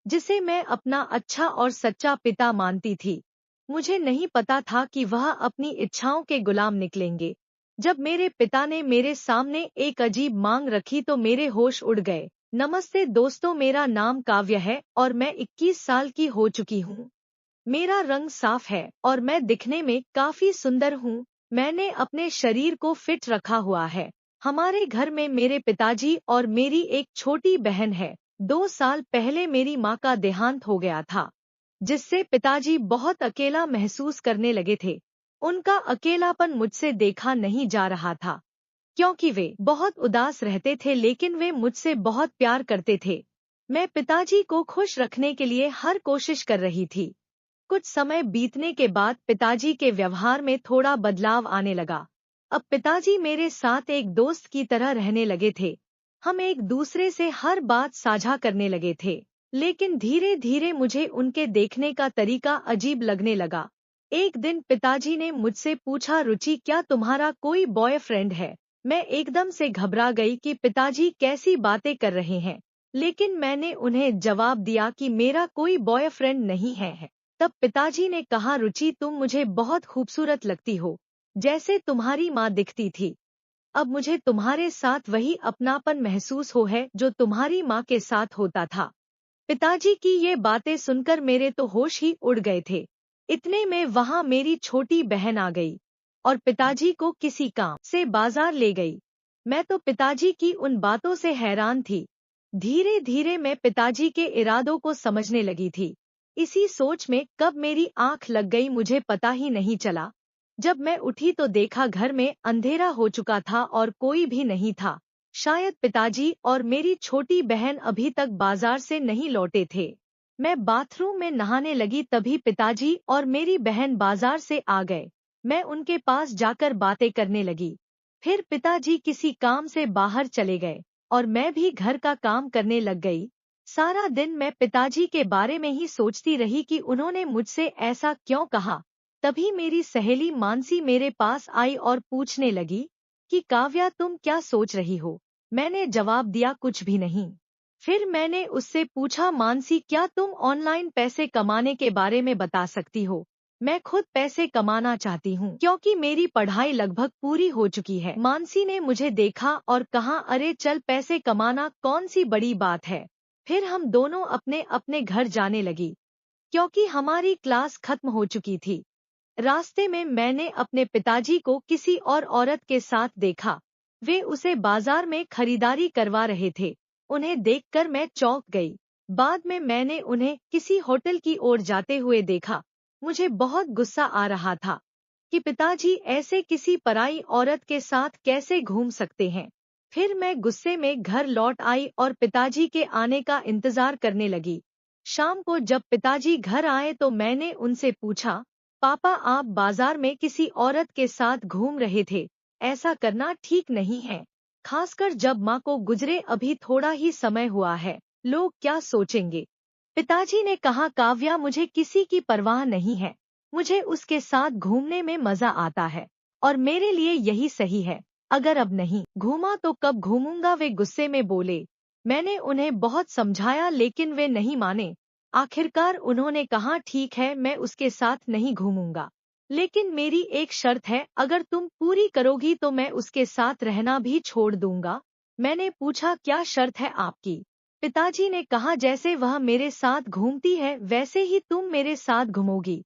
जिसे मैं अपना अच्छा और सच्चा पिता मानती थी। मुझे नहीं पता था कि वह अपनी इच्छाओं के गुलाम निकलेंगे। जब मेरे पिता ने मेरे सामने एक अजीब मांग रखी तो मेरे होश उड़ गए। नमस्ते दोस्तों, मेरा नाम काव्य है और मैं 21 साल की हो चुकी हूँ। मेरा रंग साफ है और मैं दिखने में काफी सुंदर हूँ। मैंने अपने शरीर को फिट रखा हुआ है। हमारे घर में मेरे पिताजी और मेरी एक छोटी बहन है। 2 साल पहले मेरी माँ का देहांत हो गया था, जिससे पिताजी बहुत अकेला महसूस करने लगे थे। उनका अकेलापन मुझसे देखा नहीं जा रहा था, क्योंकि वे बहुत उदास रहते थे, लेकिन वे मुझसे बहुत प्यार करते थे। मैं पिताजी को खुश रखने के लिए हर कोशिश कर रही थी। कुछ समय बीतने के बाद पिताजी के व्यवहार में थोड़ा बदलाव आने लगा। अब पिताजी मेरे साथ एक दोस्त की तरह रहने लगे थे। हम एक दूसरे से हर बात साझा करने लगे थे। लेकिन धीरे धीरे मुझे उनके देखने का तरीका अजीब लगने लगा। एक दिन पिताजी ने मुझसे पूछा, रुचि, क्या तुम्हारा कोई बॉयफ्रेंड है? मैं एकदम से घबरा गई कि पिताजी कैसी बातें कर रहे हैं। लेकिन मैंने उन्हें जवाब दिया कि मेरा कोई बॉयफ्रेंड नहीं है। तब पिताजी ने कहा, रुचि, तुम मुझे बहुत खूबसूरत लगती हो, जैसे तुम्हारी माँ दिखती थी। अब मुझे तुम्हारे साथ वही अपनापन महसूस हो है जो तुम्हारी माँ के साथ होता था। पिताजी की ये बातें सुनकर मेरे तो होश ही उड़ गए थे। इतने में वहाँ मेरी छोटी बहन आ गई और पिताजी को किसी काम से बाजार ले गई। मैं तो पिताजी की उन बातों से हैरान थी। धीरे धीरे मैं पिताजी के इरादों को समझने लगी थी। इसी सोच में कब मेरी आंख लग गई मुझे पता ही नहीं चला। जब मैं उठी तो देखा घर में अंधेरा हो चुका था और कोई भी नहीं था। शायद पिताजी और मेरी छोटी बहन अभी तक बाजार से नहीं लौटे थे। मैं बाथरूम में नहाने लगी, तभी पिताजी और मेरी बहन बाजार से आ गए। मैं उनके पास जाकर बातें करने लगी। फिर पिताजी किसी काम से बाहर चले गए और मैं भी घर का काम करने लग गई। सारा दिन मैं पिताजी के बारे में ही सोचती रही कि उन्होंने मुझसे ऐसा क्यों कहा। तभी मेरी सहेली मानसी मेरे पास आई और पूछने लगी कि काव्या, तुम क्या सोच रही हो? मैंने जवाब दिया, कुछ भी नहीं। फिर मैंने उससे पूछा, मानसी, क्या तुम ऑनलाइन पैसे कमाने के बारे में बता सकती हो? मैं खुद पैसे कमाना चाहती हूँ, क्योंकि मेरी पढ़ाई लगभग पूरी हो चुकी है। मानसी ने मुझे देखा और कहा, अरे चल, पैसे कमाना कौन सी बड़ी बात है। फिर हम दोनों अपने अपने घर जाने लगी, क्योंकि हमारी क्लास खत्म हो चुकी थी। रास्ते में मैंने अपने पिताजी को किसी और औरत के साथ देखा। वे उसे बाजार में खरीदारी करवा रहे थे। उन्हें देखकर मैं चौंक गई। बाद में मैंने उन्हें किसी होटल की ओर जाते हुए देखा। मुझे बहुत गुस्सा आ रहा था कि पिताजी ऐसे किसी पराई औरत के साथ कैसे घूम सकते हैं। फिर मैं गुस्से में घर लौट आई और पिताजी के आने का इंतजार करने लगी। शाम को जब पिताजी घर आए तो मैंने उनसे पूछा, पापा, आप बाजार में किसी औरत के साथ घूम रहे थे, ऐसा करना ठीक नहीं है। खासकर जब माँ को गुजरे अभी थोड़ा ही समय हुआ है, लोग क्या सोचेंगे? पिताजी ने कहा, काव्या, मुझे किसी की परवाह नहीं है। मुझे उसके साथ घूमने में मजा आता है और मेरे लिए यही सही है। अगर अब नहीं घूमा तो कब घूमूंगा? वे गुस्से में बोले। मैंने उन्हें बहुत समझाया, लेकिन वे नहीं माने। आखिरकार उन्होंने कहा, ठीक है, मैं उसके साथ नहीं घूमूंगा, लेकिन मेरी एक शर्त है, अगर तुम पूरी करोगी तो मैं उसके साथ रहना भी छोड़ दूंगा। मैंने पूछा, क्या शर्त है आपकी? पिताजी ने कहा, जैसे वह मेरे साथ घूमती है वैसे ही तुम मेरे साथ घूमोगी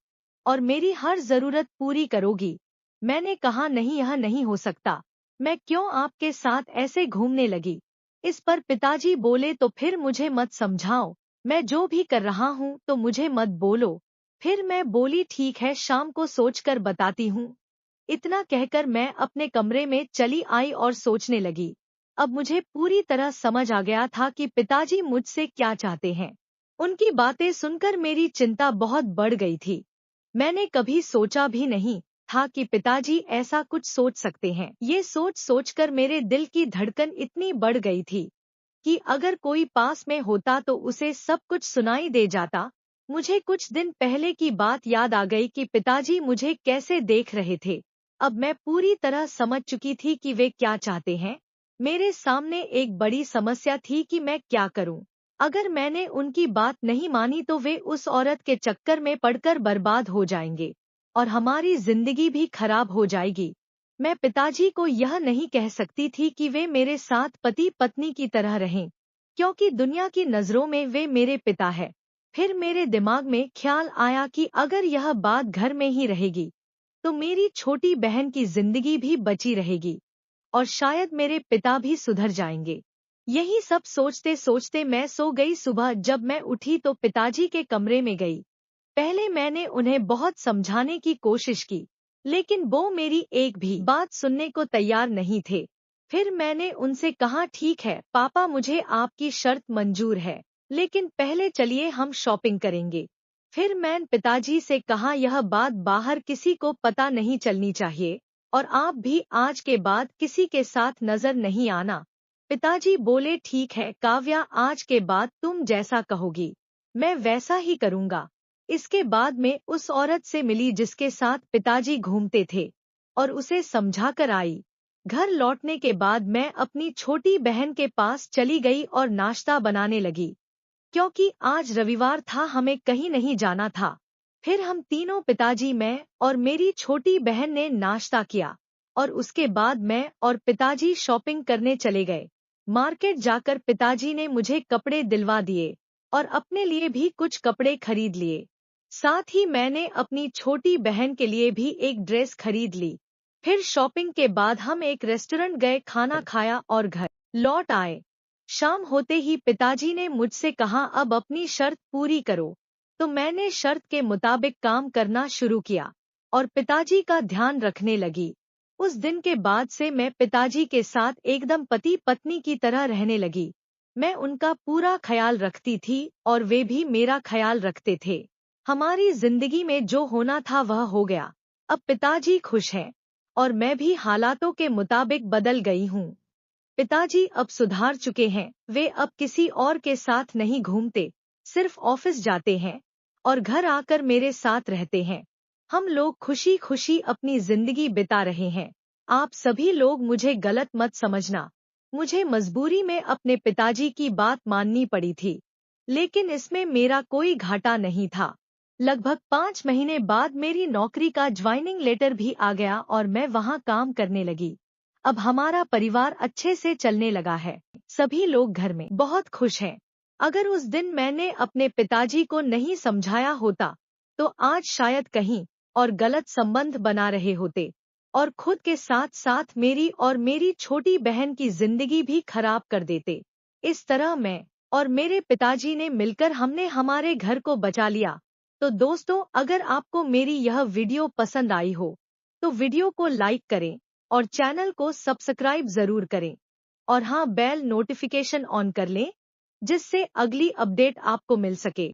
और मेरी हर जरूरत पूरी करोगी। मैंने कहा, नहीं, यह नहीं हो सकता। मैं क्यों आपके साथ ऐसे घूमने लगी? इस पर पिताजी बोले, तो फिर मुझे मत समझाओ। मैं जो भी कर रहा हूँ तो मुझे मत बोलो। फिर मैं बोली, ठीक है, शाम को सोचकर बताती हूँ। इतना कहकर मैं अपने कमरे में चली आई और सोचने लगी। अब मुझे पूरी तरह समझ आ गया था कि पिताजी मुझसे क्या चाहते हैं। उनकी बातें सुनकर मेरी चिंता बहुत बढ़ गई थी। मैंने कभी सोचा भी नहीं था कि पिताजी ऐसा कुछ सोच सकते हैं। ये सोच सोचकर मेरे दिल की धड़कन इतनी बढ़ गई थी कि अगर कोई पास में होता तो उसे सब कुछ सुनाई दे जाता। मुझे कुछ दिन पहले की बात याद आ गई कि पिताजी मुझे कैसे देख रहे थे। अब मैं पूरी तरह समझ चुकी थी कि वे क्या चाहते हैं। मेरे सामने एक बड़ी समस्या थी कि मैं क्या करूं। अगर मैंने उनकी बात नहीं मानी तो वे उस औरत के चक्कर में पड़कर बर्बाद हो जाएंगे और हमारी जिंदगी भी खराब हो जाएगी। मैं पिताजी को यह नहीं कह सकती थी कि वे मेरे साथ पति पत्नी की तरह रहें, क्योंकि दुनिया की नजरों में वे मेरे पिता है। फिर मेरे दिमाग में ख्याल आया कि अगर यह बात घर में ही रहेगी तो मेरी छोटी बहन की जिंदगी भी बची रहेगी और शायद मेरे पिता भी सुधर जाएंगे। यही सब सोचते सोचते मैं सो गई। सुबह जब मैं उठी तो पिताजी के कमरे में गई। पहले मैंने उन्हें बहुत समझाने की कोशिश की, लेकिन वो मेरी एक भी बात सुनने को तैयार नहीं थे। फिर मैंने उनसे कहा, ठीक है पापा, मुझे आपकी शर्त मंजूर है, लेकिन पहले चलिए हम शॉपिंग करेंगे। फिर मैंने पिताजी से कहा, यह बात बाहर किसी को पता नहीं चलनी चाहिए और आप भी आज के बाद किसी के साथ नजर नहीं आना। पिताजी बोले, ठीक है काव्या, आज के बाद तुम जैसा कहोगी मैं वैसा ही करूँगा। इसके बाद में उस औरत से मिली जिसके साथ पिताजी घूमते थे और उसे समझा कर आई। घर लौटने के बाद मैं अपनी छोटी बहन के पास चली गई और नाश्ता बनाने लगी, क्योंकि आज रविवार था, हमें कहीं नहीं जाना था। फिर हम तीनों, पिताजी, मैं और मेरी छोटी बहन ने नाश्ता किया और उसके बाद मैं और पिताजी शॉपिंग करने चले गए। मार्केट जाकर पिताजी ने मुझे कपड़े दिलवा दिए और अपने लिए भी कुछ कपड़े खरीद लिए। साथ ही मैंने अपनी छोटी बहन के लिए भी एक ड्रेस खरीद ली। फिर शॉपिंग के बाद हम एक रेस्टोरेंट गए, खाना खाया और घर लौट आए। शाम होते ही पिताजी ने मुझसे कहा, अब अपनी शर्त पूरी करो। तो मैंने शर्त के मुताबिक काम करना शुरू किया और पिताजी का ध्यान रखने लगी। उस दिन के बाद से मैं पिताजी के साथ एकदम पति पत्नी की तरह रहने लगी। मैं उनका पूरा ख्याल रखती थी और वे भी मेरा ख्याल रखते थे। हमारी जिंदगी में जो होना था वह हो गया। अब पिताजी खुश हैं और मैं भी हालातों के मुताबिक बदल गई हूँ। पिताजी अब सुधार चुके हैं, वे अब किसी और के साथ नहीं घूमते, सिर्फ ऑफिस जाते हैं और घर आकर मेरे साथ रहते हैं। हम लोग खुशी खुशी अपनी जिंदगी बिता रहे हैं। आप सभी लोग मुझे गलत मत समझना, मुझे मजबूरी में अपने पिताजी की बात माननी पड़ी थी, लेकिन इसमें मेरा कोई घाटा नहीं था। लगभग 5 महीने बाद मेरी नौकरी का ज्वाइनिंग लेटर भी आ गया और मैं वहां काम करने लगी। अब हमारा परिवार अच्छे से चलने लगा है। सभी लोग घर में बहुत खुश हैं। अगर उस दिन मैंने अपने पिताजी को नहीं समझाया होता तो आज शायद कहीं और गलत संबंध बना रहे होते और खुद के साथ साथ मेरी और मेरी छोटी बहन की जिंदगी भी खराब कर देते। इस तरह मैं और मेरे पिताजी ने मिलकर हमने हमारे घर को बचा लिया। तो दोस्तों, अगर आपको मेरी यह वीडियो पसंद आई हो तो वीडियो को लाइक करें और चैनल को सब्सक्राइब जरूर करें और हाँ, बेल नोटिफिकेशन ऑन कर लें, जिससे अगली अपडेट आपको मिल सके।